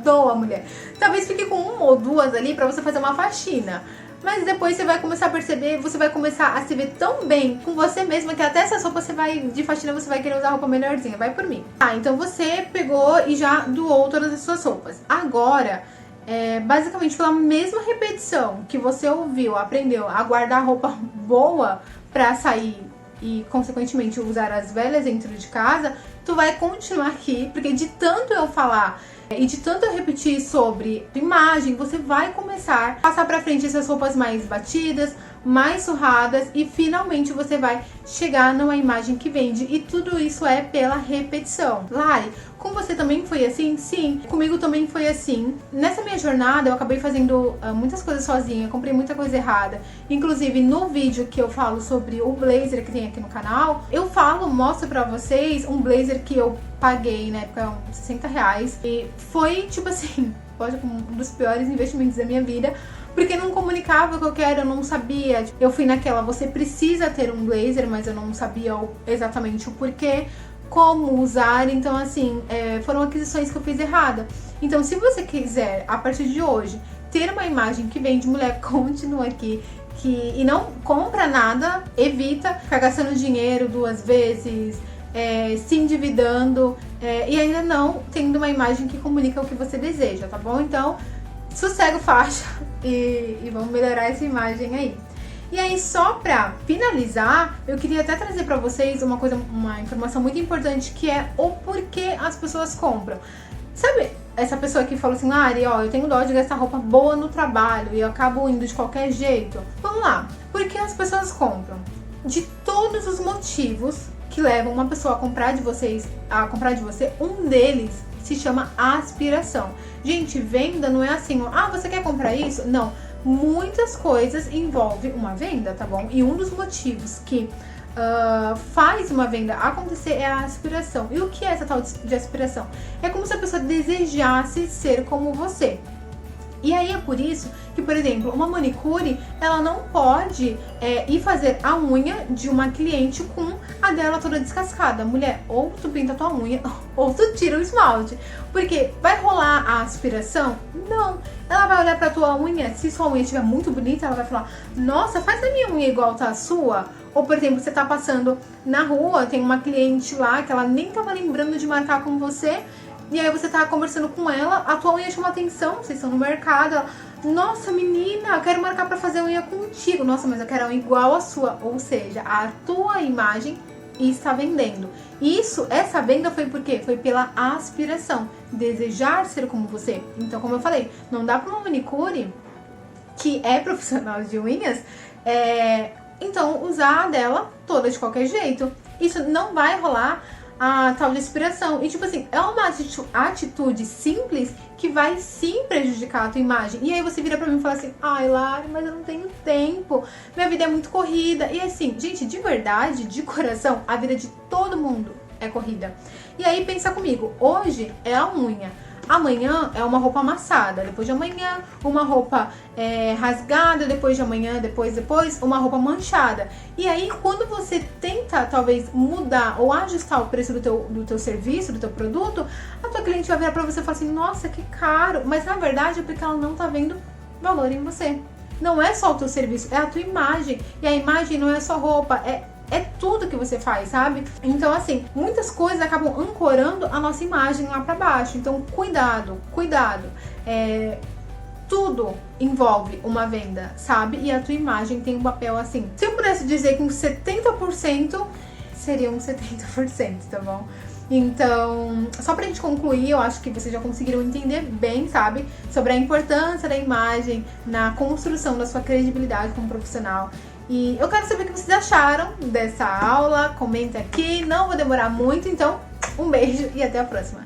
Doa, mulher. Talvez fique com uma ou duas ali pra você fazer uma faxina. Mas depois você vai começar a perceber, você vai começar a se ver tão bem com você mesma que até essas roupas de faxina você vai querer usar roupa melhorzinha. Vai por mim. Tá, então você pegou e já doou todas as suas roupas. Agora, basicamente pela mesma repetição que você ouviu, aprendeu a guardar roupa boa pra sair e consequentemente usar as velhas dentro de casa, tu vai continuar aqui, porque de tanto eu falar e de tanto eu repetir sobre imagem, você vai começar a passar pra frente essas roupas mais batidas, mais surradas, e finalmente você vai chegar numa imagem que vende. E tudo isso é pela repetição. Lari, com você também foi assim? Sim, comigo também foi assim. Nessa minha jornada eu acabei fazendo muitas coisas sozinha, comprei muita coisa errada. Inclusive no vídeo que eu falo sobre o blazer que tem aqui no canal, eu mostro pra vocês um blazer que eu paguei na época uns 60 reais. E foi tipo assim, pode ser um dos piores investimentos da minha vida, porque não comunicava o que eu quero, eu não sabia. Eu fui naquela, você precisa ter um blazer, mas eu não sabia exatamente o porquê, como usar. Então assim, foram aquisições que eu fiz errada. Então se você quiser, a partir de hoje, ter uma imagem que vende, mulher, continua aqui. E não compra nada, evita ficar gastando dinheiro duas vezes, se endividando, e ainda não tendo uma imagem que comunica o que você deseja, tá bom? Então, sossega o faixa e vamos melhorar essa imagem aí. E aí, só pra finalizar, eu queria até trazer pra vocês uma informação muito importante, que é o porquê as pessoas compram. Sabe essa pessoa que falou assim, Ari, ó, eu tenho dó de gastar roupa boa no trabalho e eu acabo indo de qualquer jeito? Vamos lá, por que as pessoas compram? De todos os motivos que levam uma pessoa a comprar de você, um deles se chama aspiração. Gente, venda não é assim, ó, você quer comprar isso? Não, muitas coisas envolvem uma venda, tá bom? E um dos motivos que faz uma venda acontecer é a aspiração. E o que é essa tal de aspiração? É como se a pessoa desejasse ser como você. E aí é por isso que, por exemplo, uma manicure, ela não pode ir fazer a unha de uma cliente com a dela toda descascada. Mulher, ou tu pinta a tua unha, ou tu tira o esmalte. Porque vai rolar a aspiração? Não. Ela vai olhar pra tua unha, se sua unha estiver muito bonita, ela vai falar, nossa, faz a minha unha igual tá a sua. Ou, por exemplo, você tá passando na rua, tem uma cliente lá que ela nem tava lembrando de marcar com você, e aí você tá conversando com ela, a tua unha chama atenção, vocês estão no mercado, ela, nossa, menina, eu quero marcar pra fazer a unha contigo. Nossa, mas eu quero a unha igual a sua. Ou seja, a tua imagem está vendendo. Essa venda foi por quê? Foi pela aspiração, desejar ser como você. Então, como eu falei, não dá pra uma manicure que é profissional de unhas, então usar a dela toda de qualquer jeito. Isso não vai rolar a tal de aspiração. E tipo assim, é uma atitude simples que vai sim prejudicar a tua imagem. E aí você vira pra mim e fala assim, ai Lari, mas eu não tenho tempo, minha vida é muito corrida. E assim, gente, de verdade, de coração, a vida de todo mundo é corrida. E aí pensa comigo, hoje é a unha, amanhã é uma roupa amassada, depois de amanhã uma roupa rasgada, depois de amanhã, depois uma roupa manchada. E aí quando você tenta talvez mudar ou ajustar o preço do teu serviço, do teu produto, a tua cliente vai virar pra você e falar assim, nossa, que caro. Mas na verdade é porque ela não tá vendo valor em você. Não é só o teu serviço, é a tua imagem. E a imagem não é só roupa, é tudo que você faz, sabe? Então, assim, muitas coisas acabam ancorando a nossa imagem lá pra baixo. Então, cuidado. Tudo envolve uma venda, sabe? E a tua imagem tem um papel assim. Se eu pudesse dizer que uns 70%, seria uns 70%, tá bom? Então, só pra gente concluir, eu acho que vocês já conseguiram entender bem, sabe? Sobre a importância da imagem na construção da sua credibilidade como profissional. E eu quero saber o que vocês acharam dessa aula. Comenta aqui, não vou demorar muito, então um beijo e até a próxima.